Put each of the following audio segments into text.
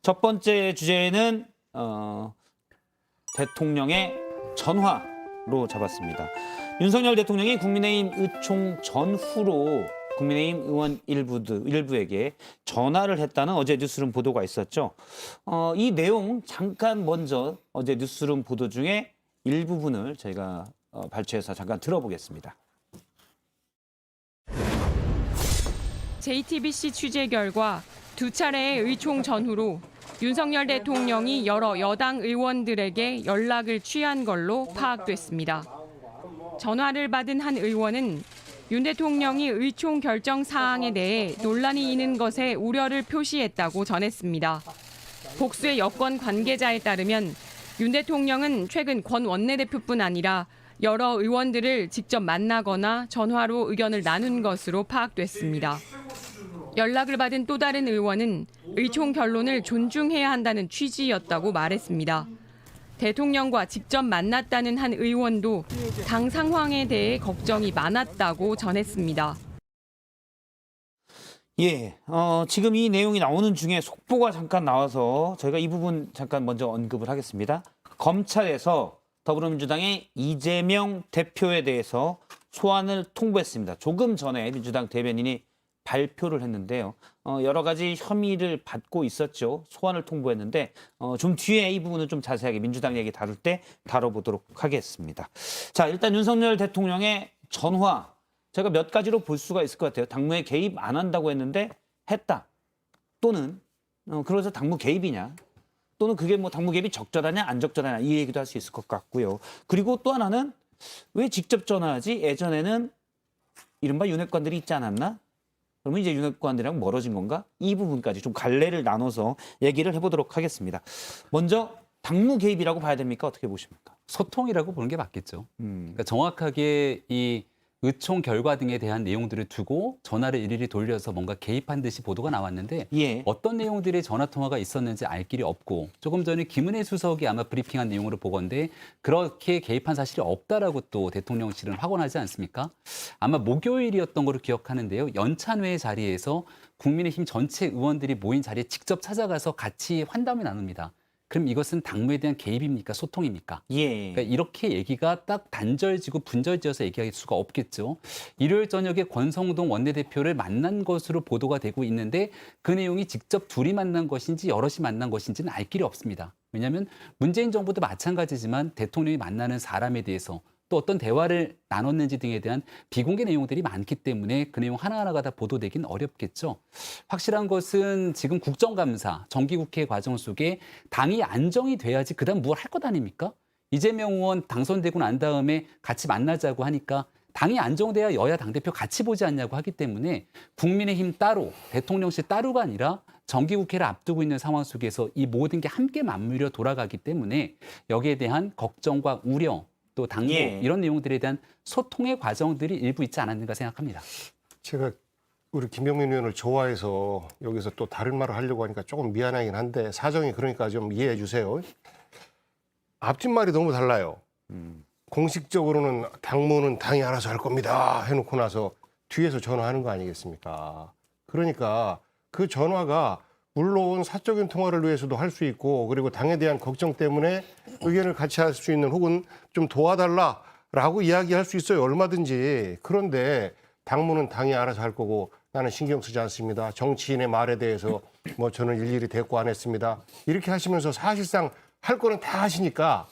첫 번째 주제는 대통령의 전화로 잡았습니다. 윤석열 대통령이 국민의힘 의총 전후로 국민의힘 의원 일부에게 전화를 했다는 어제 뉴스룸 보도가 있었죠. 이 내용 잠깐 먼저 어제 뉴스룸 보도 중에 일부분을 저희가 발췌해서 잠깐 들어보겠습니다. JTBC 취재 결과 두 차례의 의총 전후로 윤석열 대통령이 여러 여당 의원들에게 연락을 취한 걸로 파악됐습니다. 전화를 받은 한 의원은 윤 대통령이 의총 결정 사항에 대해 논란이 있는 것에 우려를 표시했다고 전했습니다. 복수의 여권 관계자에 따르면 윤 대통령은 최근 권 원내대표뿐 아니라 여러 의원들을 직접 만나거나 전화로 의견을 나눈 것으로 파악됐습니다. 연락을 받은 또 다른 의원은 의총 결론을 존중해야 한다는 취지였다고 말했습니다. 대통령과 직접 만났다는 한 의원도 당 상황에 대해 걱정이 많았다고 전했습니다. 예, 지금 이 내용이 나오는 중에 속보가 잠깐 나와서 저희가 이 부분 잠깐 먼저 언급을 하겠습니다. 검찰에서 더불어민주당의 이재명 대표에 대해서 소환을 통보했습니다. 조금 전에 민주당 대변인이 발표를 했는데요. 여러 가지 혐의를 받고 있었죠. 소환을 통보했는데 좀 뒤에 이 부분은 좀 자세하게 민주당 얘기 다룰 때 다뤄보도록 하겠습니다. 자, 일단 윤석열 대통령의 전화 제가 몇 가지로 볼 수가 있을 것 같아요. 당무에 개입 안 한다고 했는데 했다. 또는 그래서 당무 개입이냐. 또는 그게 뭐 당무 개입이 적절하냐 안 적절하냐 이 얘기도 할 수 있을 것 같고요. 그리고 또 하나는 왜 직접 전화하지? 예전에는 이른바 윤핵관들이 있지 않았나? 그러면 이제 윤핵관들이랑 멀어진 건가? 이 부분까지 좀 갈래를 나눠서 얘기를 해보도록 하겠습니다. 먼저 당무 개입이라고 봐야 됩니까? 어떻게 보십니까? 소통이라고 보는 게 맞겠죠. 그러니까 정확하게 이 의총 결과 등에 대한 내용들을 두고 전화를 일일이 돌려서 뭔가 개입한 듯이 보도가 나왔는데 예. 어떤 내용들의 전화 통화가 있었는지 알 길이 없고 조금 전에 김은혜 수석이 아마 브리핑한 내용으로 보건데 그렇게 개입한 사실이 없다라고 또 대통령실은 확언하지 않습니까? 아마 목요일이었던 걸로 기억하는데요. 연찬회 자리에서 국민의힘 전체 의원들이 모인 자리에 직접 찾아가서 같이 환담을 나눕니다. 그럼 이것은 당무에 대한 개입입니까? 소통입니까? 예. 그러니까 이렇게 얘기가 딱 단절지고 분절지어서 얘기할 수가 없겠죠. 일요일 저녁에 권성동 원내대표를 만난 것으로 보도가 되고 있는데 그 내용이 직접 둘이 만난 것인지 여럿이 만난 것인지는 알 길이 없습니다. 왜냐하면 문재인 정부도 마찬가지지만 대통령이 만나는 사람에 대해서 또 어떤 대화를 나눴는지 등에 대한 비공개 내용들이 많기 때문에 그 내용 하나하나가 다 보도되긴 어렵겠죠. 확실한 것은 지금 국정감사, 정기국회 과정 속에 당이 안정이 돼야지 그다음 뭘 할 것 아닙니까? 이재명 의원 당선되고 난 다음에 같이 만나자고 하니까 당이 안정돼야 여야 당대표 같이 보지 않냐고 하기 때문에 국민의힘 따로, 대통령실 따로가 아니라 정기국회를 앞두고 있는 상황 속에서 이 모든 게 함께 맞물려 돌아가기 때문에 여기에 대한 걱정과 우려, 또 당부 이런 내용들에 대한 소통의 과정들이 일부 있지 않았는가 생각합니다. 제가 우리 김병민 의원을 좋아해서 여기서 또 다른 말을 하려고 하니까 조금 미안하긴 한데 사정이 그러니까 좀 이해해 주세요. 앞뒷말이 너무 달라요. 공식적으로는 당무는 당이 알아서 할 겁니다 해놓고 나서 뒤에서 전화하는 거 아니겠습니까? 그러니까 그 전화가 물론 사적인 통화를 위해서도 할 수 있고 그리고 당에 대한 걱정 때문에 의견을 같이 할 수 있는 혹은 좀 도와달라라고 이야기할 수 있어요. 얼마든지. 그런데 당무는 당이 알아서 할 거고 나는 신경 쓰지 않습니다. 정치인의 말에 대해서 뭐 저는 일일이 대꾸 안 했습니다. 이렇게 하시면서 사실상 할 거는 다 하시니까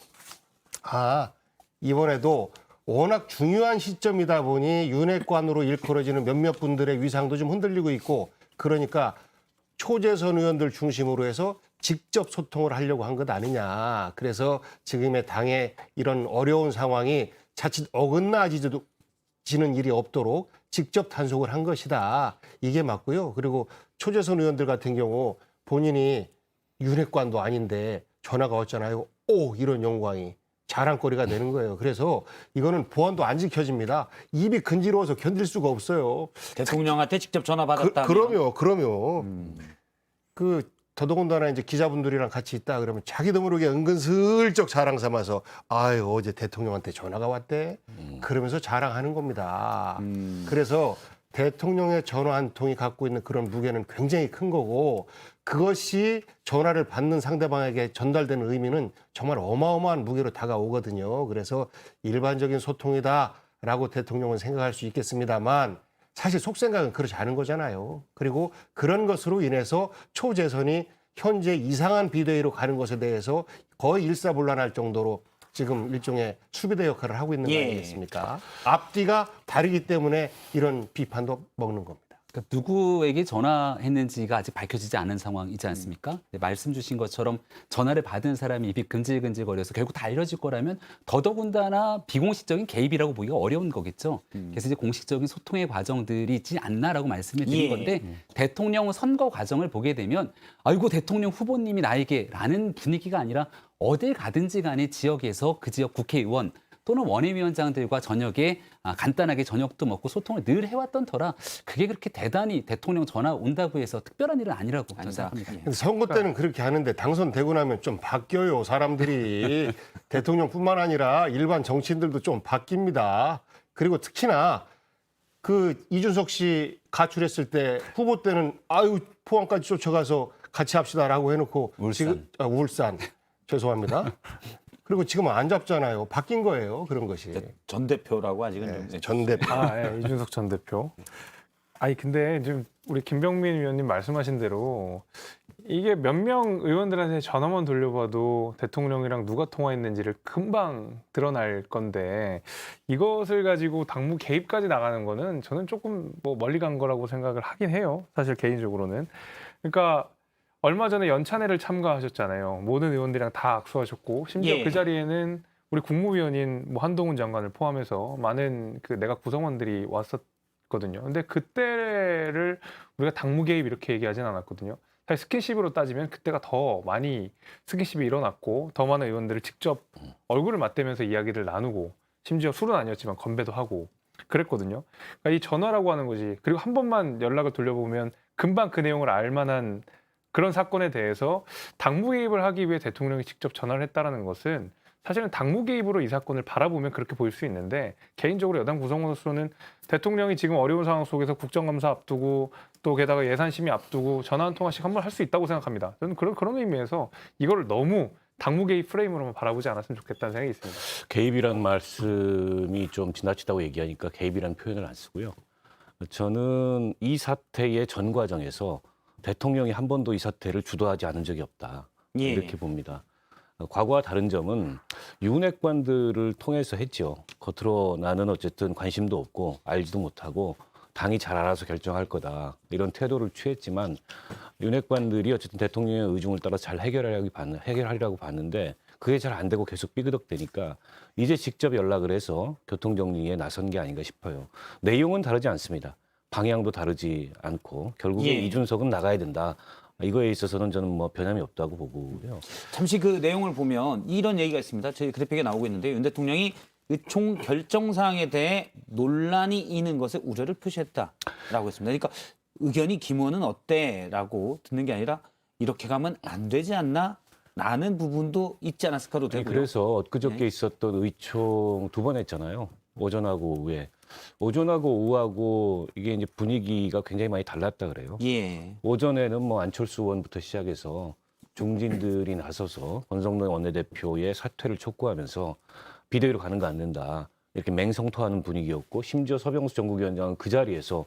이번에도 워낙 중요한 시점이다 보니 윤핵관으로 일컬어지는 몇몇 분들의 위상도 좀 흔들리고 있고 그러니까 초재선 의원들 중심으로 해서 직접 소통을 하려고 한 것 아니냐. 그래서 지금의 당의 이런 어려운 상황이 자칫 어긋나지는 일이 없도록 직접 단속을 한 것이다. 이게 맞고요. 그리고 초재선 의원들 같은 경우 본인이 윤핵관도 아닌데 전화가 왔잖아요. 오, 이런 영광이. 자랑거리가 되는 거예요. 그래서 이거는 보안도 안 지켜집니다. 입이 근지러워서 견딜 수가 없어요. 대통령한테 직접 전화 받았다. 그럼요. 더더군다나 이제 기자분들이랑 같이 있다 그러면 자기도 모르게 은근슬쩍 자랑 삼아서 아유 어제 대통령한테 전화가 왔대. 그러면서 자랑하는 겁니다. 그래서 대통령의 전화 한 통이 갖고 있는 그런 무게는 굉장히 큰 거고 그것이 전화를 받는 상대방에게 전달되는 의미는 정말 어마어마한 무게로 다가오거든요. 그래서 일반적인 소통이다라고 대통령은 생각할 수 있겠습니다만 사실 속생각은 그렇지 않은 거잖아요. 그리고 그런 것으로 인해서 초재선이 현재 이상한 비대위로 가는 것에 대해서 거의 일사불란할 정도로 지금 일종의 수비대 역할을 하고 있는 거 예. 아니겠습니까? 앞뒤가 다르기 때문에 이런 비판도 먹는 겁니다. 그러니까 누구에게 전화했는지가 아직 밝혀지지 않은 상황이지 않습니까? 네, 말씀 주신 것처럼 전화를 받은 사람이 입이 근질근질거려서 결국 다 알려질 거라면 더더군다나 비공식적인 개입이라고 보기가 어려운 거겠죠. 그래서 이제 공식적인 소통의 과정들이 있지 않나라고 말씀을 드린 예. 건데 대통령 선거 과정을 보게 되면 아이고 대통령 후보님이 나에게라는 분위기가 아니라 어딜 가든지 간에 지역에서 그 지역 국회의원 또는 원외위원장들과 저녁에 간단하게 저녁도 먹고 소통을 늘 해왔던 터라 그게 그렇게 대단히 대통령 전화 온다고 해서 특별한 일은 아니라고 저는 생각합니다. 근데 선거 때는 그렇게 하는데 당선되고 나면 좀 바뀌어요. 사람들이 대통령뿐만 아니라 일반 정치인들도 좀 바뀝니다. 그리고 특히나 그 이준석 씨 가출했을 때 후보 때는 아유 포항까지 쫓아가서 같이 합시다라고 해놓고 지금 울산 죄송합니다. 그리고 지금은 안 잡잖아요. 바뀐 거예요. 그런 것이. 전 대표라고 아직은 좀 전 대표. 이준석 전 대표. 아니 근데 지금 우리 김병민 위원님 말씀하신 대로 이게 몇 명 의원들한테 전화만 돌려봐도 대통령이랑 누가 통화했는지를 금방 드러날 건데 이것을 가지고 당무 개입까지 나가는 거는 저는 조금 뭐 멀리 간 거라고 생각을 하긴 해요. 사실 개인적으로는. 그러니까 얼마 전에 연찬회를 참가하셨잖아요. 모든 의원들이랑 다 악수하셨고 심지어 예. 그 자리에는 우리 국무위원인 뭐 한동훈 장관을 포함해서 많은 그 내각 구성원들이 왔었거든요. 근데 그때를 우리가 당무 개입 이렇게 얘기하진 않았거든요. 사실 스킨십으로 따지면 그때가 더 많이 스킨십이 일어났고 더 많은 의원들을 직접 얼굴을 맞대면서 이야기를 나누고 심지어 술은 아니었지만 건배도 하고 그랬거든요. 그러니까 이 전화라고 하는 거지. 그리고 한 번만 연락을 돌려보면 금방 그 내용을 알 만한 그런 사건에 대해서 당무 개입을 하기 위해 대통령이 직접 전화를 했다라는 것은 사실은 당무 개입으로 이 사건을 바라보면 그렇게 보일 수 있는데 개인적으로 여당 구성원으로서는 대통령이 지금 어려운 상황 속에서 국정감사 앞두고 또 게다가 예산심의 앞두고 전화 한 통화씩 한 번 할 수 있다고 생각합니다. 저는 그런 의미에서 이거를 너무 당무 개입 프레임으로만 바라보지 않았으면 좋겠다는 생각이 있습니다. 개입이란 말씀이 좀 지나치다고 얘기하니까 개입이라는 표현을 안 쓰고요. 저는 이 사태의 전 과정에서 대통령이 한 번도 이 사태를 주도하지 않은 적이 없다. 예. 이렇게 봅니다. 과거와 다른 점은 윤핵관들을 통해서 했죠. 겉으로 나는 어쨌든 관심도 없고 알지도 못하고 당이 잘 알아서 결정할 거다. 이런 태도를 취했지만 윤핵관들이 어쨌든 대통령의 의중을 따라 잘 해결하려고 봤는데 그게 잘 안 되고 계속 삐그덕대니까 이제 직접 연락을 해서 교통정리에 나선 게 아닌가 싶어요. 내용은 다르지 않습니다. 방향도 다르지 않고 결국에 예. 이준석은 나가야 된다. 이거에 있어서는 저는 뭐 변함이 없다고 보고요. 잠시 그 내용을 보면 이런 얘기가 있습니다. 저희 그래픽에 나오고 있는데 윤 대통령이 의총 결정 사항에 대해 논란이 있는 것에 우려를 표시했다라고 했습니다. 그러니까 의견이 김원은 어때라고 듣는 게 아니라 이렇게 가면 안 되지 않나? 라는 부분도 있지 않았을까도 네, 되고요. 그래서 엊그저께 네. 있었던 의총 2번 했잖아요. 오전하고 오후에. 오전하고 오후하고 이게 이제 분위기가 굉장히 많이 달랐다 그래요. 예. 오전에는 뭐 안철수 의원부터 시작해서 중진들이 나서서 권성동 원내대표의 사퇴를 촉구하면서 비대위로 가는 거 안 된다. 이렇게 맹성토하는 분위기였고 심지어 서병수 전국위원장은 그 자리에서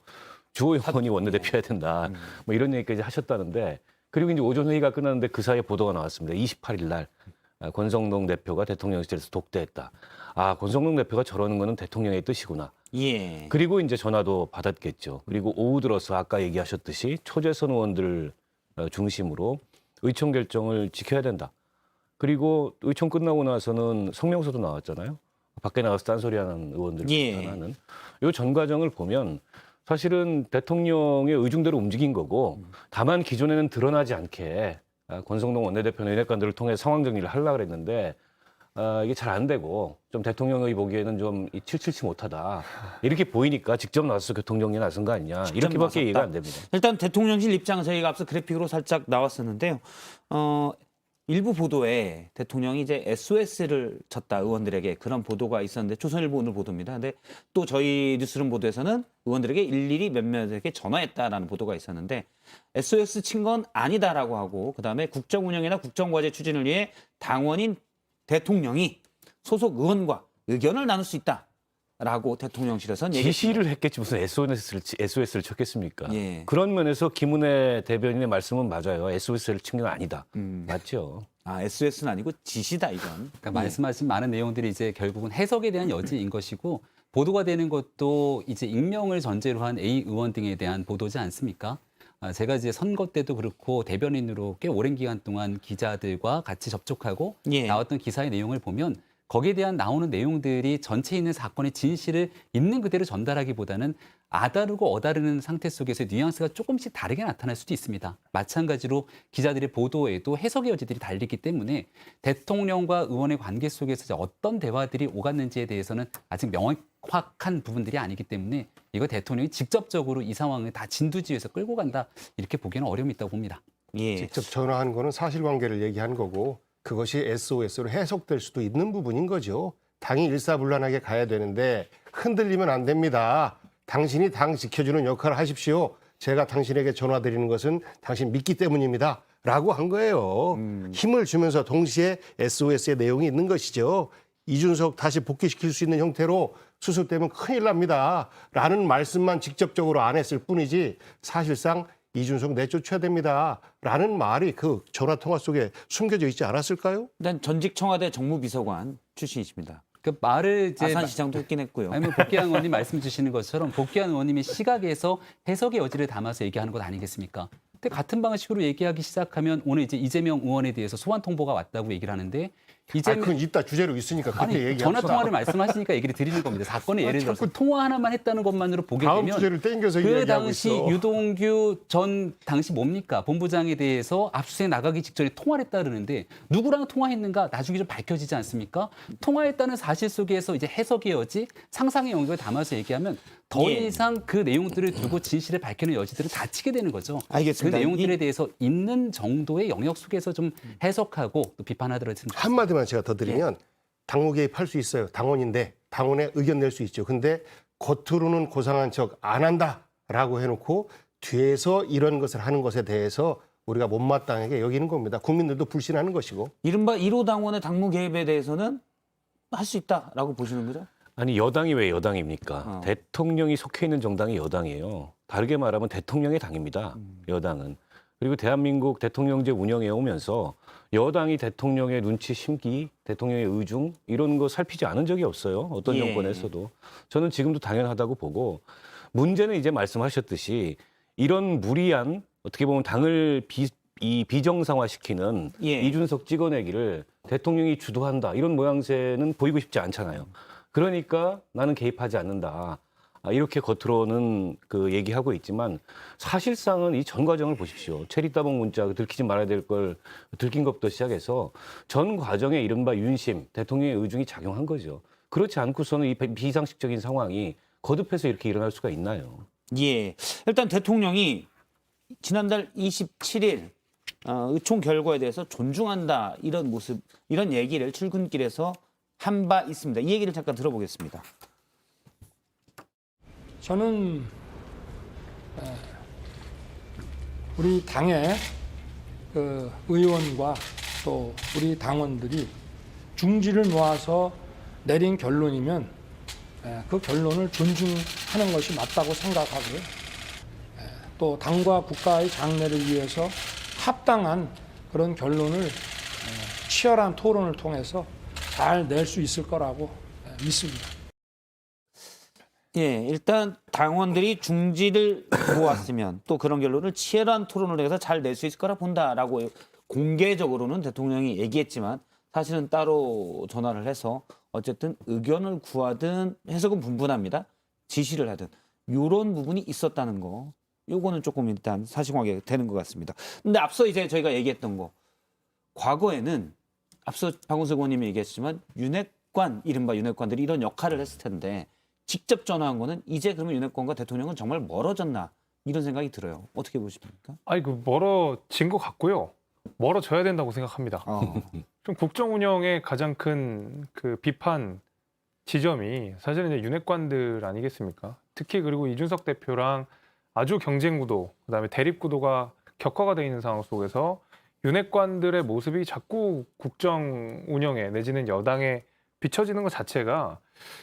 주호 의원이 원내대표 해야 된다. 뭐 이런 얘기까지 하셨다는데 그리고 이제 오전 회의가 끝났는데 그 사이에 보도가 나왔습니다. 28일 날 권성동 대표가 대통령실에서 독대했다. 아, 권성동 대표가 저러는 거는 대통령의 뜻이구나. 예. 그리고 이제 전화도 받았겠죠. 그리고 오후 들어서 아까 얘기하셨듯이 초재선 의원들 중심으로 의총 결정을 지켜야 된다. 그리고 의총 끝나고 나서는 성명서도 나왔잖아요. 밖에 나가서 딴소리하는 의원들 예. 하나는. 이 전 과정을 보면 사실은 대통령의 의중대로 움직인 거고 다만 기존에는 드러나지 않게 권성동 원내대표는 윤핵관들을 통해 상황 정리를 하려고 그랬는데 이게 잘 안 되고 좀 대통령의 보기에는 좀 칠칠치 못하다. 이렇게 보이니까 직접 나서서 교통정리에 나선 거 아니냐. 이렇게밖에 나섰다. 이해가 안 됩니다. 일단 대통령실 입장 저희가 앞서 그래픽으로 살짝 나왔었는데요. 일부 보도에 대통령이 이제 SOS를 쳤다 의원들에게 그런 보도가 있었는데 조선일보 오늘 보도입니다. 근데 또 저희 뉴스룸 보도에서는 의원들에게 일일이 몇몇에게 전화했다라는 보도가 있었는데 SOS 친 건 아니다라고 하고 그다음에 국정 운영이나 국정 과제 추진을 위해 당원인 대통령이 소속 의원과 의견을 나눌 수 있다라고 대통령실에서는 지시를 했겠지 무슨 SOS를 쳤겠습니까? 예. 그런 면에서 김은혜 대변인의 말씀은 맞아요. SOS를 친 건 아니다. 맞죠. 아, SOS는 아니고 지시다 이건. 그러니까 말씀하신 많은 내용들이 이제 결국은 해석에 대한 여지인 것이고 보도가 되는 것도 이제 익명을 전제로 한 A 의원 등에 대한 보도지 않습니까? 제가 이제 선거 때도 그렇고 대변인으로 꽤 오랜 기간 동안 기자들과 같이 접촉하고 예. 나왔던 기사의 내용을 보면 거기에 대한 나오는 내용들이 전체에 있는 사건의 진실을 있는 그대로 전달하기보다는 아다르고 어다르는 상태 속에서 뉘앙스가 조금씩 다르게 나타날 수도 있습니다. 마찬가지로 기자들의 보도에도 해석의 여지들이 달리기 때문에 대통령과 의원의 관계 속에서 이제 어떤 대화들이 오갔는지에 대해서는 아직 명확한 부분들이 아니기 때문에 이거 대통령이 직접적으로 이 상황을 다 진두지휘해서 끌고 간다 이렇게 보기에는 어려움이 있다고 봅니다. 예. 직접 전화한 거는 사실관계를 얘기한 거고 그것이 SOS로 해석될 수도 있는 부분인 거죠. 당이 일사불란하게 가야 되는데 흔들리면 안 됩니다. 당신이 당 지켜주는 역할을 하십시오. 제가 당신에게 전화드리는 것은 당신 믿기 때문입니다. 라고 한 거예요. 힘을 주면서 동시에 SOS의 내용이 있는 것이죠. 이준석 다시 복귀시킬 수 있는 형태로 수습되면 큰일 납니다. 라는 말씀만 직접적으로 안 했을 뿐이지 사실상 이준석 내쫓아야 됩니다. 라는 말이 그 전화통화 속에 숨겨져 있지 않았을까요? 일단 전직 청와대 정무비서관 출신이십니다. 그 말을 이제 아산시장도 했긴 했고요. 아니면 복귀한 의원님 말씀 주시는 것처럼 복귀한 의원님의 시각에서 해석의 여지를 담아서 얘기하는 것 아니겠습니까? 근데 같은 방식으로 얘기하기 시작하면 오늘 이제 이재명 의원에 대해서 소환 통보가 왔다고 얘기를 하는데 그건 이따 주제로 있으니까 그때 아니 얘기합시다. 전화 통화를 말씀하시니까 얘기를 드리는 겁니다. 사건의 예를 들어서 통화 하나만 했다는 것만으로 보게 다음 되면 주제를 땡겨서 그 얘기하고 당시 있어. 유동규 전 당시 뭡니까 본부장에 대해서 압수수색 나가기 직전에 통화를 했다 그러는데 누구랑 통화했는가 나중에 좀 밝혀지지 않습니까? 통화했다는 사실 속에서 이제 해석의 여지, 상상의 영역을 담아서 얘기하면 더 예. 이상 그 내용들을 두고 진실을 밝히는 여지들은 닫히게 되는 거죠. 알겠습니다. 그 내용들에 대해서 있는 정도의 영역 속에서 좀 해석하고 또 비판하도록 했습니다. 한마디만 제가 더 드리면 당무 개입할 수 있어요. 당원인데 당원에 의견 낼 수 있죠. 근데 겉으로는 고상한 척 안 한다라고 해놓고 뒤에서 이런 것을 하는 것에 대해서 우리가 못마땅하게 여기는 겁니다. 국민들도 불신하는 것이고. 이른바 1호 당원의 당무 개입에 대해서는 할 수 있다라고 보시는 거죠? 아니 여당이 왜 여당입니까? 대통령이 속해 있는 정당이 여당이에요. 다르게 말하면 대통령의 당입니다. 여당은. 그리고 대한민국 대통령제 운영해 오면서 여당이 대통령의 눈치 심기, 대통령의 의중 이런 거 살피지 않은 적이 없어요. 어떤 예. 정권에서도. 저는 지금도 당연하다고 보고 문제는 이제 말씀하셨듯이 이런 무리한 어떻게 보면 당을 비정상화시키는 예. 이준석 찍어내기를 대통령이 주도한다 이런 모양새는 보이고 싶지 않잖아요. 그러니까 나는 개입하지 않는다. 이렇게 겉으로는 그 얘기하고 있지만 사실상은 이 전 과정을 보십시오. 체리따봉 문자 들키지 말아야 될 걸 들킨 것부터 시작해서 전 과정에 이른바 윤심, 대통령의 의중이 작용한 거죠. 그렇지 않고서는 이 비상식적인 상황이 거듭해서 이렇게 일어날 수가 있나요? 예. 일단 대통령이 지난달 27일 의총 결과에 대해서 존중한다 이런 모습, 이런 얘기를 출근길에서 한 바 있습니다. 이 얘기를 잠깐 들어보겠습니다. 저는 우리 당의 그 의원과 또 우리 당원들이 중지를 모아서 내린 결론이면 그 결론을 존중하는 것이 맞다고 생각하고요. 또 당과 국가의 장래를 위해서 합당한 그런 결론을 치열한 토론을 통해서 잘 낼 수 있을 거라고 믿습니다. 예, 일단 당원들이 중지를 모았으면 또 그런 결론을 치열한 토론을 통해서 잘 낼 수 있을 거라 본다라고 공개적으로는 대통령이 얘기했지만 사실은 따로 전화를 해서 어쨌든 의견을 구하든 해석은 분분합니다. 지시를 하든 이런 부분이 있었다는 거. 요거는 조금 일단 사실관계가 되는 것 같습니다. 근데 앞서 이제 저희가 얘기했던 거. 과거에는 앞서 박원석 의원님이 얘기했지만 윤핵관, 이른바 윤핵관들이 이런 역할을 했을 텐데 직접 전화한 거는 이제 그러면 윤핵관과 대통령은 정말 멀어졌나 이런 생각이 들어요. 어떻게 보십니까? 아니 그 멀어진 것 같고요. 멀어져야 된다고 생각합니다. 어. 좀 국정 운영의 가장 큰 그 비판 지점이 사실은 이제 윤핵관들 아니겠습니까? 특히 그리고 이준석 대표랑 아주 경쟁 구도, 그다음에 대립 구도가 격화가 돼 있는 상황 속에서 윤핵관들의 모습이 자꾸 국정 운영에 내지는 여당에 비춰지는 것 자체가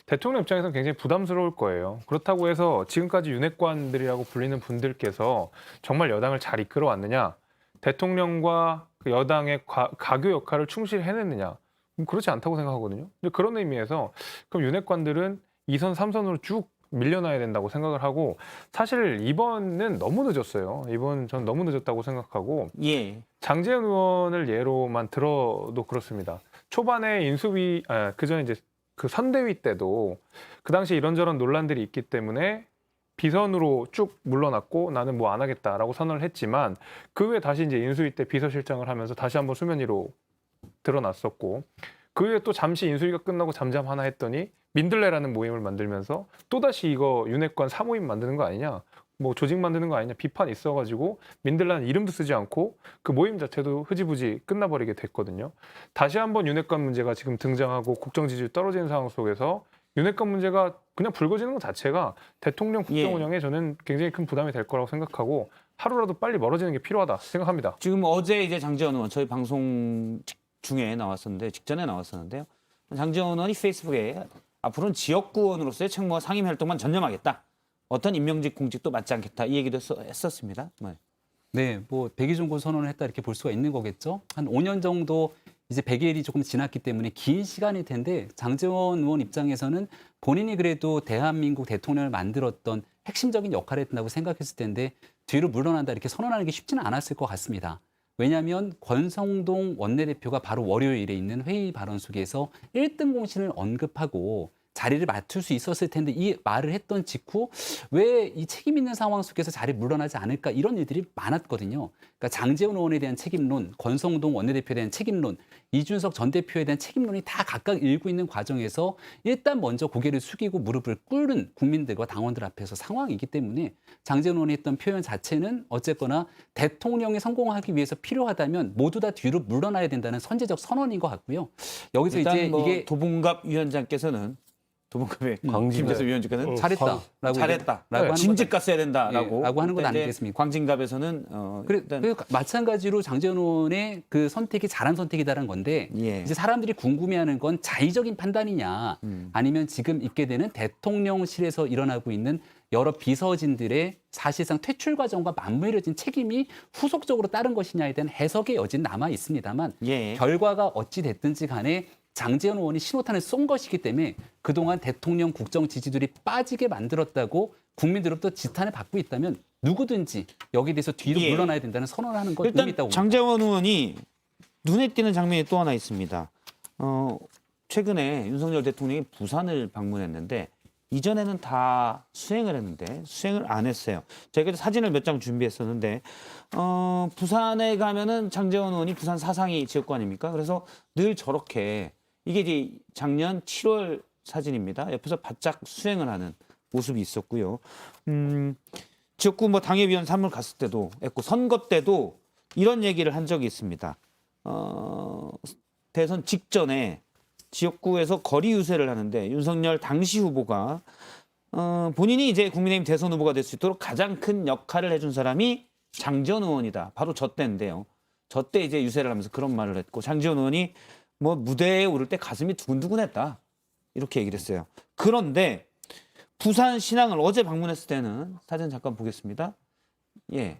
대통령 입장에서는 굉장히 부담스러울 거예요. 그렇다고 해서 지금까지 윤핵관들이라고 불리는 분들께서 정말 여당을 잘 이끌어왔느냐, 대통령과 그 여당의 가교 역할을 충실히 해냈느냐, 그렇지 않다고 생각하거든요. 근데 그런 의미에서 그럼 윤핵관들은 2선, 3선으로 쭉 밀려나야 된다고 생각을 하고, 사실 이번은 너무 늦었어요. 이번 전 너무 늦었다고 생각하고, 예. 장제원 의원을 예로만 들어도 그렇습니다. 초반에 인수위, 그전에 이제 그 선대위 때도 그 당시 이런저런 논란들이 있기 때문에 비선으로 쭉 물러났고 나는 뭐 안 하겠다라고 선언을 했지만, 그 후에 다시 이제 인수위 때 비서실장을 하면서 다시 한번 수면 위로 드러났었고, 그 후에 또 잠시 인수위가 끝나고 잠잠 하나 했더니 민들레라는 모임을 만들면서 또다시 이거 윤핵관 사모임 만드는 거 아니냐, 뭐 조직 만드는 거 아니냐 비판이 있어가지고 민들레는 이름도 쓰지 않고 그 모임 자체도 흐지부지 끝나버리게 됐거든요. 다시 한번 윤핵관 문제가 지금 등장하고 국정 지지율 떨어지는 상황 속에서 윤핵관 문제가 그냥 불거지는 것 자체가 대통령 국정 운영에 저는 굉장히 큰 부담이 될 거라고 생각하고, 하루라도 빨리 멀어지는 게 필요하다 생각합니다. 지금 어제 이제 장제원 의원 저희 방송 중에 나왔었는데, 직전에 나왔었는데요. 장제원 의원이 페이스북에 앞으로는 지역구원으로서의 책무와 상임 활동만 전념하겠다. 어떤 임명직 공직도 맡지 않겠다. 이 얘기도 했었습니다. 네, 뭐 백의종군 선언을 했다 이렇게 볼 수가 있는 거겠죠. 한 5년 정도 이제 100일이 조금 지났기 때문에 긴 시간일 텐데, 장제원 의원 입장에서는 본인이 그래도 대한민국 대통령을 만들었던 핵심적인 역할을 했다고 생각했을 텐데 뒤로 물러난다 이렇게 선언하는 게 쉽지는 않았을 것 같습니다. 왜냐하면 권성동 원내대표가 바로 월요일에 있는 회의 발언 속에서 1등 공신을 언급하고 자리를 맡을 수 있었을 텐데, 이 말을 했던 직후 왜 이 책임 있는 상황 속에서 자리를 물러나지 않을까, 이런 일들이 많았거든요. 그러니까 장제원 의원에 대한 책임론, 권성동 원내대표에 대한 책임론, 이준석 전 대표에 대한 책임론이 다 각각 일고 있는 과정에서 일단 먼저 고개를 숙이고 무릎을 꿇는 국민들과 당원들 앞에서 상황이기 때문에 장제원 의원이 했던 표현 자체는 어쨌거나 대통령이 성공하기 위해서 필요하다면 모두 다 뒤로 물러나야 된다는 선제적 선언인 것 같고요. 여기서 일단 이제 뭐 이게 도봉갑 위원장께서는 도봉갑의 김재수 위원장께서는 잘했다라고 잘했다. 하는 진즉 거죠. 갔어야 된다라고 라고 하는 건 그때 이제 아니겠습니까? 광진갑에서는 일단 마찬가지로 장제원 의원의 그 선택이 잘한 선택이다라는 건데, 예. 이제 사람들이 궁금해하는 건 자의적인 판단이냐, 아니면 지금 있게 되는 대통령실에서 일어나고 있는 여러 비서진들의 사실상 퇴출 과정과 맞물려진 책임이 후속적으로 따른 것이냐에 대한 해석의 여지는 남아 있습니다만, 예. 결과가 어찌 됐든지 간에 장제원 의원이 신호탄을 쏜 것이기 때문에 그동안 대통령 국정 지지율이 빠지게 만들었다고 국민들로부터 지탄을 받고 있다면 누구든지 여기에 대해서 뒤로 예. 물러나야 된다는 선언을 하는 건 의미 일단 있다고 봅니다. 장제원 의원이 눈에 띄는 장면이 또 하나 있습니다. 최근에 윤석열 대통령이 부산을 방문했는데 이전에는 다 수행을 했는데 수행을 안 했어요. 저희가 사진을 몇 장 준비했었는데 부산에 가면은 장제원 의원이 부산 사상이 지역구 아닙니까? 그래서 늘 저렇게, 이게 이제 작년 7월 사진입니다. 옆에서 바짝 수행을 하는 모습이 있었고요. 지역구 뭐 당협위원 사무를 갔을 때도 했고, 선거 때도 이런 얘기를 한 적이 있습니다. 대선 직전에 지역구에서 거리 유세를 하는데 윤석열 당시 후보가 본인이 이제 국민의힘 대선 후보가 될 수 있도록 가장 큰 역할을 해준 사람이 장제원 의원이다. 바로 저 때인데요. 저 때 이제 유세를 하면서 그런 말을 했고, 장제원 의원이 뭐 무대에 오를 때 가슴이 두근두근했다. 이렇게 얘기를 했어요. 그런데 부산 신항을 어제 방문했을 때는 사진 잠깐 보겠습니다. 예,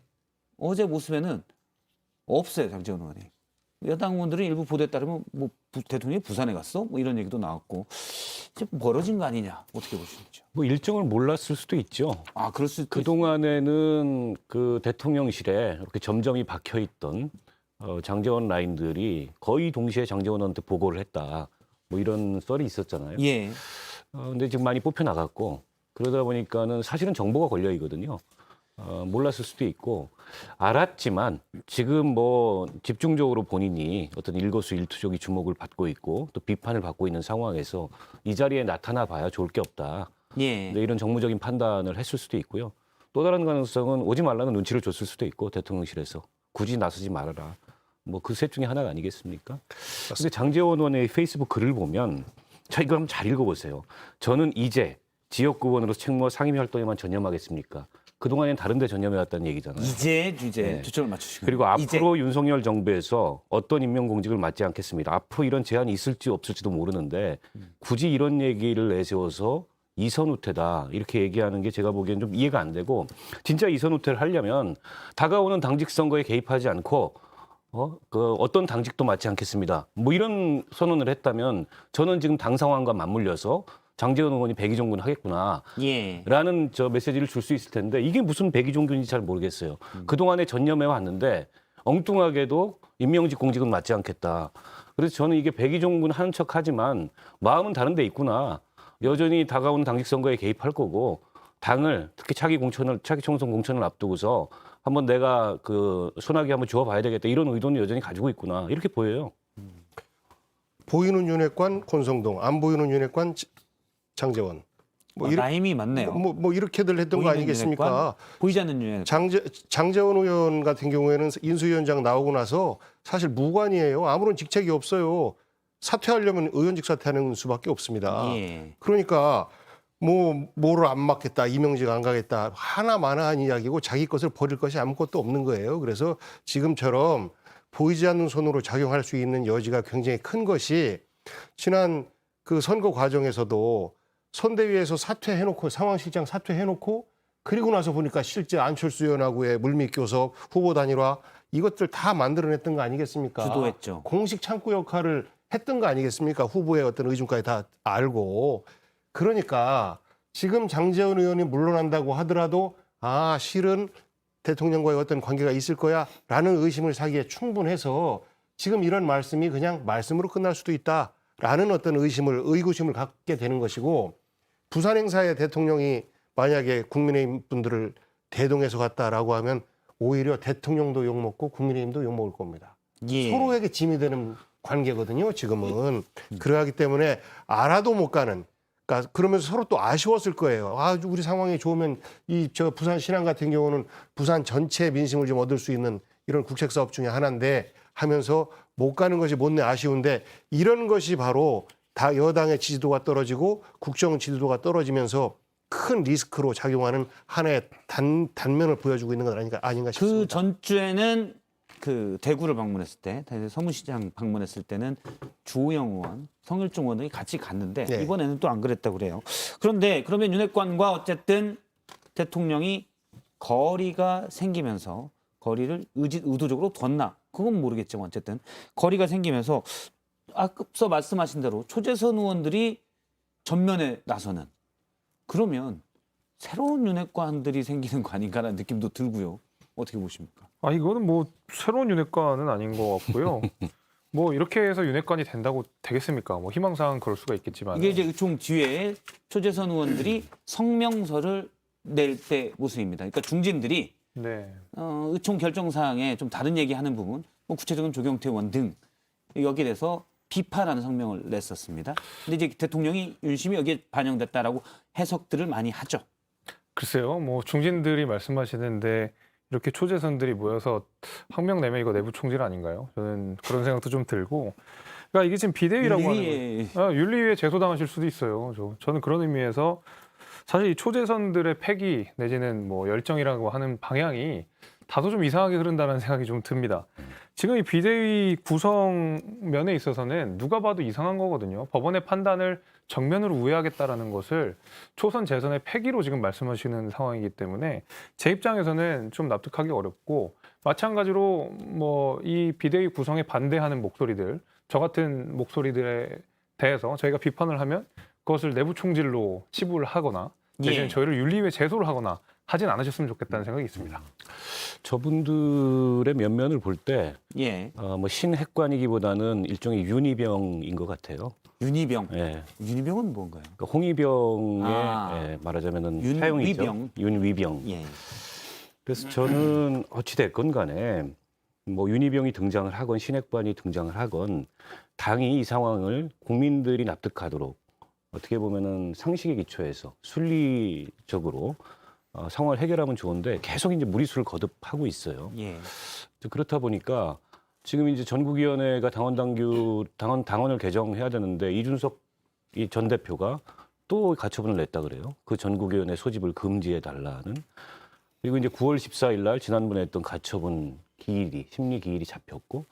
어제 모습에는 없어요, 장제원 의원이. 여당 의원들은 일부 보도에 따르면 뭐 대통령이 부산에 갔어? 뭐 이런 얘기도 나왔고, 이제 멀어진 거 아니냐, 어떻게 보시는지요? 뭐 일정을 몰랐을 수도 있죠. 아, 그럴 수도 그 동안에는 그 대통령실에 이렇게 점점이 박혀 있던 장제원 라인들이 거의 동시에 장제원한테 보고를 했다. 뭐 이런 썰이 있었잖아요. 예. 근데 지금 많이 뽑혀 나갔고, 그러다 보니까는 사실은 정보가 걸려 있거든요. 몰랐을 수도 있고, 알았지만 지금 뭐 집중적으로 본인이 어떤 일거수일투족이 주목을 받고 있고 또 비판을 받고 있는 상황에서 이 자리에 나타나 봐야 좋을 게 없다. 예. 네, 이런 정무적인 판단을 했을 수도 있고요. 또 다른 가능성은 오지 말라는 눈치를 줬을 수도 있고, 대통령실에서 굳이 나서지 말아라. 뭐 그 셋 중에 하나가 아니겠습니까? 근데 장제원 의원의 페이스북 글을 보면 자 이거 한번 잘 읽어보세요. 저는 이제 지역구원으로서 책무와 상임 활동에만 전념하겠습니까? 그동안엔 다른 데 전념해왔다는 얘기잖아요. 이제 주제 네. 초점을 맞추시고 그리고 앞으로 윤석열 정부에서 어떤 임명공직을 맡지 않겠습니다. 앞으로 이런 제안이 있을지 없을지도 모르는데 굳이 이런 얘기를 내세워서 이선후퇴다 이렇게 얘기하는 게 제가 보기엔 좀 이해가 안 되고 진짜 이선후퇴를 하려면 다가오는 당직 선거에 개입하지 않고 어떤 당직도 맡지 않겠습니다. 뭐 이런 선언을 했다면 저는 지금 당 상황과 맞물려서 장제원 의원이 백의종군 하겠구나. 예. 라는 저 메시지를 줄 수 있을 텐데 이게 무슨 백의종군인지 잘 모르겠어요. 그동안에 전념해 왔는데 엉뚱하게도 임명직 공직은 맡지 않겠다. 그래서 저는 이게 백의종군 하는 척하지만 마음은 다른 데 있구나. 여전히 다가오는 당직 선거에 개입할 거고 당을 특히 차기 총선 공천을 앞두고서 한번 내가 그 소나기 한번 주워봐야 되겠다. 이런 의도는 여전히 가지고 있구나. 이렇게 보여요. 보이는 윤핵관 권성동, 안 보이는 윤핵관 장제원. 뭐 이렇게 라임이 맞네요. 뭐 이렇게들 했던 거 보이는 아니겠습니까? 윤핵관, 보이지 않는 윤핵관. 장제원 의원 같은 경우에는 인수위원장 나오고 나서 사실 무관이에요. 아무런 직책이 없어요. 사퇴하려면 의원직 사퇴하는 수밖에 없습니다. 예. 그러니까 뭐를 안 맡겠다, 임명직 안 가겠다 하나마나한 이야기고 자기 것을 버릴 것이 아무것도 없는 거예요. 그래서 지금처럼 보이지 않는 손으로 작용할 수 있는 여지가 굉장히 큰 것이 지난 그 선거 과정에서도 선대위에서 사퇴해놓고 상황실장 사퇴해놓고 그리고 나서 보니까 실제 안철수 의원하고의 물밑교섭, 후보 단일화 이것들 다 만들어냈던 거 아니겠습니까? 주도했죠. 공식 창구 역할을 했던 거 아니겠습니까? 후보의 어떤 의중까지 다 알고. 그러니까 지금 장제원 의원이 물러난다고 하더라도 실은 대통령과의 어떤 관계가 있을 거야라는 의심을 사기에 충분해서 지금 이런 말씀이 그냥 말씀으로 끝날 수도 있다라는 어떤 의구심을 갖게 되는 것이고 부산 행사에 대통령이 만약에 국민의힘 분들을 대동해서 갔다라고 하면 오히려 대통령도 욕먹고 국민의힘도 욕먹을 겁니다. 예. 서로에게 짐이 되는 관계거든요. 지금은. 그러기 때문에 알아도 못 가는. 그러니까 그러면서 서로 또 아쉬웠을 거예요. 우리 상황이 좋으면 저 부산 신안 같은 경우는 부산 전체 민심을 좀 얻을 수 있는 이런 국책 사업 중에 하나인데 하면서 못 가는 것이 못내 아쉬운데 이런 것이 바로 다 여당의 지지도가 떨어지고 국정 지지도가 떨어지면서 큰 리스크로 작용하는 하나의 단면을 보여주고 있는 것 아닌가 싶습니다. 그 전주에는 그 대구를 방문했을 때, 서문시장 방문했을 때는 주호영 의원, 성일종 의원이 같이 갔는데 네. 이번에는 또 안 그랬다고 그래요. 그런데 그러면 윤핵관과 어쨌든 대통령이 거리가 생기면서 거리를 의도적으로 뒀나? 그건 모르겠지만 어쨌든 거리가 생기면서 앞서 말씀하신 대로 초재선 의원들이 전면에 나서는 그러면 새로운 윤핵관들이 생기는 거 아닌가라는 느낌도 들고요. 어떻게 보십니까? 이거는 뭐 새로운 윤핵관은 아닌 것 같고요. 뭐 이렇게 해서 윤핵관이 된다고 되겠습니까? 뭐 희망사항 그럴 수가 있겠지만 이게 이제 의총 뒤에 초재선 의원들이 성명서를 낼 때 모습입니다. 그러니까 중진들이 네. 의총 결정 사항에 좀 다른 얘기하는 부분, 뭐 구체적인 조경태 의원 등 여기에 대해서 비판하는 성명을 냈었습니다. 근데 이제 대통령이 윤심이 여기에 반영됐다라고 해석들을 많이 하죠. 글쎄요. 뭐 중진들이 말씀하시는데 이렇게 초재선들이 모여서 학명 내면 이거 내부 총질 아닌가요? 저는 그런 생각도 좀 들고. 그러니까 이게 지금 비대위라고 하는 윤리위에 제소당하실 수도 있어요. 저는 그런 의미에서 사실 이 초재선들의 패기 내지는 뭐 열정이라고 하는 방향이 다소 좀 이상하게 흐른다는 생각이 좀 듭니다. 지금 이 비대위 구성 면에 있어서는 누가 봐도 이상한 거거든요. 법원의 판단을 정면으로 우회하겠다라는 것을 초선 재선의 패기로 지금 말씀하시는 상황이기 때문에 제 입장에서는 좀 납득하기 어렵고 마찬가지로 뭐 이 비대위 구성에 반대하는 목소리들, 저 같은 목소리들에 대해서 저희가 비판을 하면 그것을 내부 총질로 치부를 하거나 대신 저희를 윤리위에 제소를 하거나 하진 않으셨으면 좋겠다는 생각이 있습니다. 저분들의 면면을 볼 때 예. 뭐 신핵관이기보다는 일종의 윤희병인 것 같아요. 윤희병. 예. 윤희병은 뭔가요? 그러니까 홍위병의 말하자면은 사용이죠. 윤위병. 윤위병. 예. 그래서 저는 어찌 됐건 간에 뭐 윤희병이 등장을 하건 신핵관이 등장을 하건 당이 이 상황을 국민들이 납득하도록 어떻게 보면은 상식에 기초해서 순리적으로 상황을 해결하면 좋은데 계속 이제 무리수를 거듭하고 있어요. 예. 그렇다 보니까 지금 이제 전국위원회가 당원을 개정해야 되는데 이준석 이 전 대표가 또 가처분을 냈다 그래요. 그 전국위원회 소집을 금지해 달라는. 그리고 이제 9월 14일 날 지난번에 했던 가처분 기일이 심리 기일이 잡혔고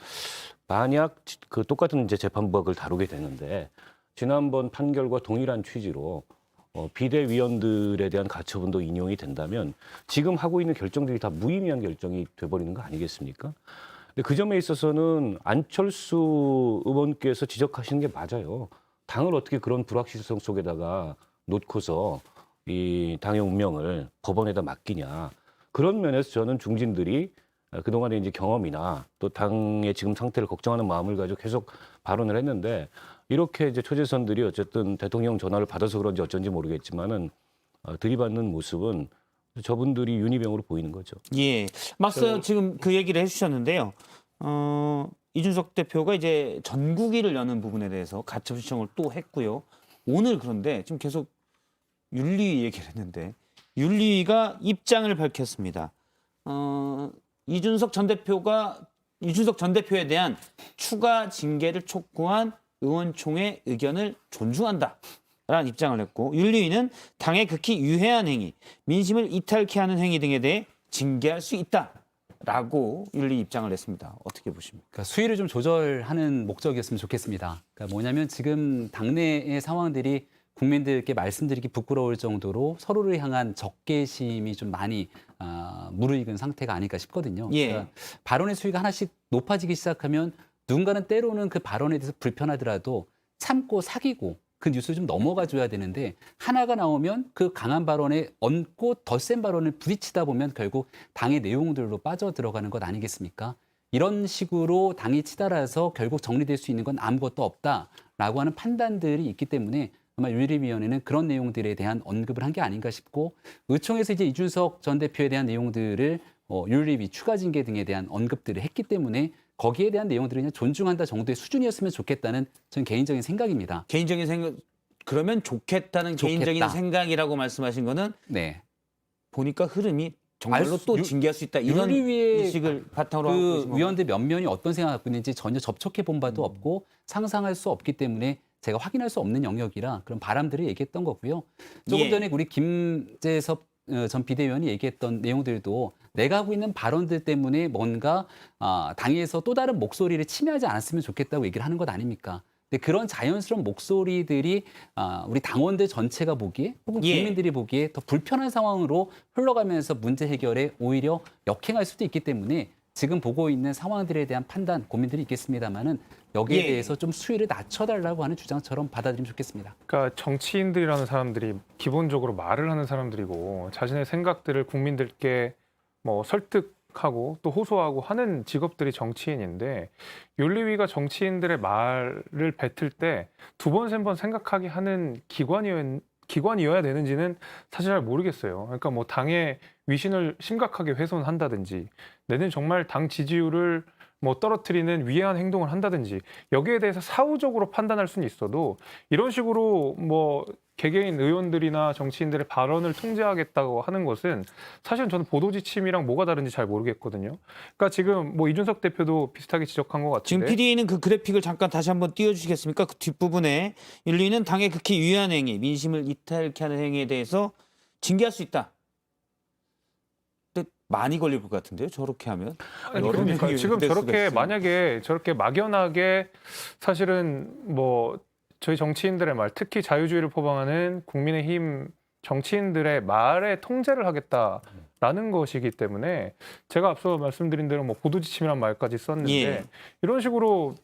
만약 그 똑같은 이제 재판부가 그걸 다루게 되는데 지난번 판결과 동일한 취지로 비대위원들에 대한 가처분도 인용이 된다면 지금 하고 있는 결정들이 다 무의미한 결정이 돼버리는 거 아니겠습니까? 근데 그 점에 있어서는 안철수 의원께서 지적하시는 게 맞아요. 당을 어떻게 그런 불확실성 속에다가 놓고서 이 당의 운명을 법원에다 맡기냐. 그런 면에서 저는 중진들이 그동안의 이제 경험이나 또 당의 지금 상태를 걱정하는 마음을 가지고 계속 발언을 했는데 이렇게 이제 초재선들이 어쨌든 대통령 전화를 받아서 그런지 어쩐지 모르겠지만은 들이받는 모습은 저분들이 윤희병으로 보이는 거죠. 예, 맞어요. 지금 그 얘기를 해주셨는데요. 이준석 대표가 이제 전국위를 여는 부분에 대해서 가처분 신청을 또 했고요. 오늘 그런데 지금 계속 윤리 얘기를 했는데 윤리가 입장을 밝혔습니다. 이준석 전 대표에 대한 추가 징계를 촉구한 의원총회 의견을 존중한다라는 입장을 했고 윤리위는 당에 극히 유해한 행위, 민심을 이탈케 하는 행위 등에 대해 징계할 수 있다라고 윤리 입장을 냈습니다. 어떻게 보십니까? 그러니까 수위를 좀 조절하는 목적이었으면 좋겠습니다. 그러니까 뭐냐면 지금 당내의 상황들이 국민들께 말씀드리기 부끄러울 정도로 서로를 향한 적개심이 좀 많이 무르익은 상태가 아닐까 싶거든요. 예. 그러니까 발언의 수위가 하나씩 높아지기 시작하면 누군가는 때로는 그 발언에 대해서 불편하더라도 참고 사귀고 그 뉴스를 좀 넘어가 줘야 되는데 하나가 나오면 그 강한 발언에 얹고 더 센 발언을 부딪히다 보면 결국 당의 내용들로 빠져 들어가는 것 아니겠습니까? 이런 식으로 당이 치달아서 결국 정리될 수 있는 건 아무것도 없다라고 하는 판단들이 있기 때문에 아마 윤리위원회는 그런 내용들에 대한 언급을 한 게 아닌가 싶고 의총에서 이제 이준석 전 대표에 대한 내용들을 윤리위 추가 징계 등에 대한 언급들을 했기 때문에 거기에 대한 내용들을 그냥 존중한다 정도의 수준이었으면 좋겠다는 전 개인적인 생각입니다. 개인적인 생각 그러면 좋겠다는 개인적인 생각이라고 말씀하신 거는 네. 보니까 흐름이 정말로 또 징계할 수 있다 이런 윤리위의 의식을 바탕으로 하고 그 계신 위원들 몇 면이 어떤 생각을 갖고 있는지 전혀 접촉해 본 바도 없고 상상할 수 없기 때문에 제가 확인할 수 없는 영역이라 그런 바람들을 얘기했던 거고요. 조금 예. 전에 우리 김재섭 전 비대위원이 얘기했던 내용들도 내가 하고 있는 발언들 때문에 뭔가 당에서 또 다른 목소리를 침해하지 않았으면 좋겠다고 얘기를 하는 것 아닙니까? 근데 그런 자연스러운 목소리들이 우리 당원들 전체가 보기에 혹은 예. 국민들이 보기에 더 불편한 상황으로 흘러가면서 문제 해결에 오히려 역행할 수도 있기 때문에 지금 보고 있는 상황들에 대한 판단, 고민들이 있겠습니다만은 여기에 예. 대해서 좀 수위를 낮춰달라고 하는 주장처럼 받아들이면 좋겠습니다. 그러니까 정치인들이라는 사람들이 기본적으로 말을 하는 사람들이고 자신의 생각들을 국민들께 뭐 설득하고 또 호소하고 하는 직업들이 정치인인데 윤리위가 정치인들의 말을 뱉을 때 두 번, 세 번 생각하게 하는 기관이어야 되는지는 사실 잘 모르겠어요. 그러니까 뭐 당의 위신을 심각하게 훼손한다든지 내는 정말 당 지지율을 뭐 떨어뜨리는 위해한 행동을 한다든지 여기에 대해서 사후적으로 판단할 수는 있어도 이런 식으로 뭐 개개인 의원들이나 정치인들의 발언을 통제하겠다고 하는 것은 사실은 저는 보도지침이랑 뭐가 다른지 잘 모르겠거든요. 그러니까 지금 뭐 이준석 대표도 비슷하게 지적한 것 지금 같은데 PD는 그 그래픽을 잠깐 다시 한번 띄워주시겠습니까? 그 뒷부분에 윤리는 당의 극히 유해한 행위, 민심을 이탈케 하는 행위에 대해서 징계할 수 있다. 근데 많이 걸릴 것 같은데요, 저렇게 하면. 아니, 여러 그러니까 명이 지금 될 수가 저렇게 있으니. 만약에 저렇게 막연하게 사실은 뭐 저희 정치인들의 말, 특히 자유주의를 포방하는 국민의힘 정치인들의 말에 통제를 하겠다라는 것이기 때문에 제가 앞서 말씀드린 대로 뭐 보도지침이란 말까지 썼는데 예. 이런 식으로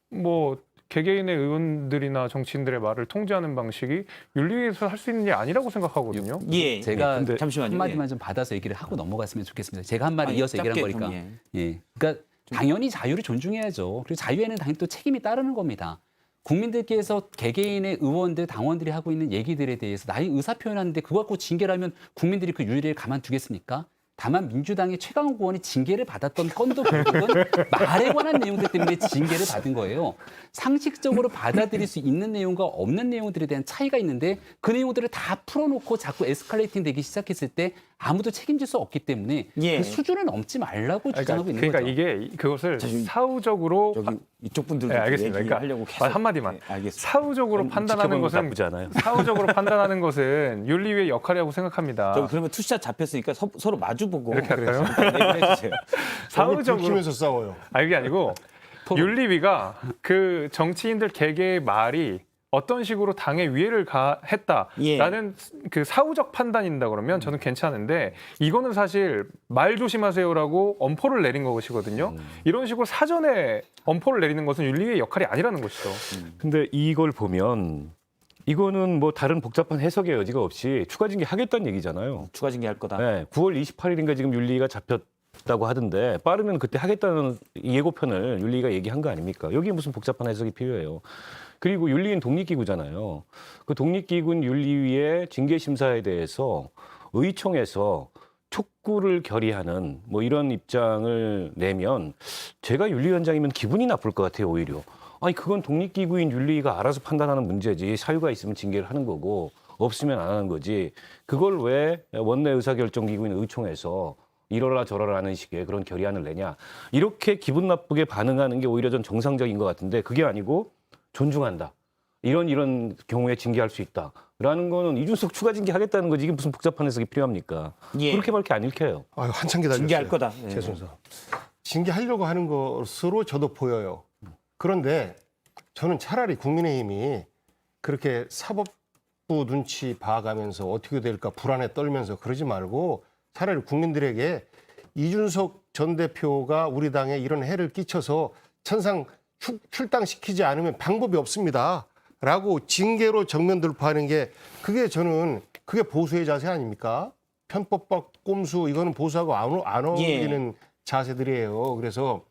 뭐 개개인의 의원들이나 정치인들의 말을 통제하는 방식이 윤리위에서 할 수 있는 게 아니라고 생각하거든요. 예. 제가 근데 잠시만요. 한마디만 좀 받아서 얘기를 하고 넘어갔으면 좋겠습니다. 제가 한 마디 이어서 얘기를 한 짧게 거니까. 좀, 예. 그러니까 당연히 자유를 존중해야죠. 그리고 자유에는 당연히 또 책임이 따르는 겁니다. 국민들께서 개개인의 의원들, 당원들이 하고 있는 얘기들에 대해서 나의 의사 표현하는데 그거 갖고 징계를 하면 국민들이 그 윤리를 가만두겠습니까? 다만 민주당의 최강욱 의원이 징계를 받았던 건도 결국은 말에 관한 내용들 때문에 징계를 받은 거예요. 상식적으로 받아들일 수 있는 내용과 없는 내용들에 대한 차이가 있는데 그 내용들을 다 풀어놓고 자꾸 에스컬레이팅 되기 시작했을 때 아무도 책임질 수 없기 때문에 예. 그 수준을 넘지 말라고 주장하고 있는 그러니까 거죠. 이게 그것을 사후적으로 저기 이쪽 분들도 네, 알겠습니다. 그러니까 얘기하려고 계속 한마디만. 네, 알겠습니다. 사후적으로 판단하는 지켜보면 것은 나쁘지 않아요. 사후적으로 판단하는 것은 윤리위의 역할이라고 생각합니다. 저기 그러면 투샷 잡혔으니까 서로 마주보고 이렇게 할까요? 얘기를 해주세요. 사후적으로 들키면서 싸워요. 이게 아니고 윤리위가 그 정치인들 개개의 말이 어떤 식으로 당에 위해를 가했다라는 그 사후적 판단인다 그러면 저는 괜찮은데 이거는 사실 말 조심하세요라고 엄포를 내린 것이거든요. 이런 식으로 사전에 엄포를 내리는 것은 윤리위의 역할이 아니라는 것이죠. 근데 이걸 보면 이거는 뭐 다른 복잡한 해석의 여지가 없이 추가 징계 하겠다는 얘기잖아요. 추가 징계할 거다. 네, 9월 28일인가 지금 윤리위가 잡혔다고 하던데 빠르면 그때 하겠다는 예고편을 윤리위가 얘기한 거 아닙니까? 여기에 무슨 복잡한 해석이 필요해요. 그리고 윤리위는 독립기구잖아요. 그 독립기구 윤리위의 징계심사에 대해서 의총에서 촉구를 결의하는 뭐 이런 입장을 내면 제가 윤리위원장이면 기분이 나쁠 것 같아요, 오히려. 아니 그건 독립기구인 윤리위가 알아서 판단하는 문제지 사유가 있으면 징계를 하는 거고 없으면 안 하는 거지 그걸 왜 원내 의사결정기구인 의총에서 이러라 저러라 하는 식의 그런 결의안을 내냐 이렇게 기분 나쁘게 반응하는 게 오히려 전 정상적인 것 같은데 그게 아니고 존중한다 이런 경우에 징계할 수 있다라는 거는 이준석 추가 징계하겠다는 거지 이게 무슨 복잡한 해석이 필요합니까? 예. 그렇게밖에 안 읽혀요. 아유, 한참 기다렸어요. 징계할 거다. 예. 제 순서. 징계하려고 하는 것으로 저도 보여요. 그런데 저는 차라리 국민의힘이 그렇게 사법부 눈치 봐가면서 어떻게 될까 불안에 떨면서 그러지 말고 차라리 국민들에게 이준석 전 대표가 우리 당에 이런 해를 끼쳐서 천상 출당시키지 않으면 방법이 없습니다. 라고 징계로 정면 돌파하는 게 그게 보수의 자세 아닙니까? 편법법 꼼수 이거는 보수하고 안 어울리는 자세들이에요. 그래서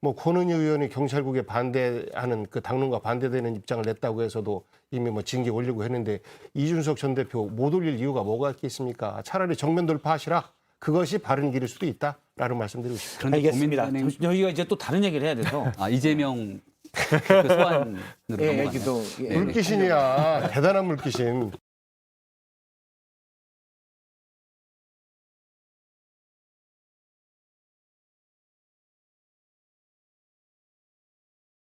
뭐 권은희 의원이 경찰국에 반대하는 그 당론과 반대되는 입장을 냈다고 해서도 이미 뭐 징계 올리고 했는데 이준석 전 대표 못 올릴 이유가 뭐가 있겠습니까? 차라리 정면 돌파하시라. 그것이 바른 길일 수도 있다라는 말씀드리고 싶습니다. 그런데 알겠습니다. 고민되는- 저희가 이제 또 다른 얘기를 해야 돼서. 이재명 그 소환으로 예, 넘어가네요. 얘기도 물귀신이야. 대단한 물귀신.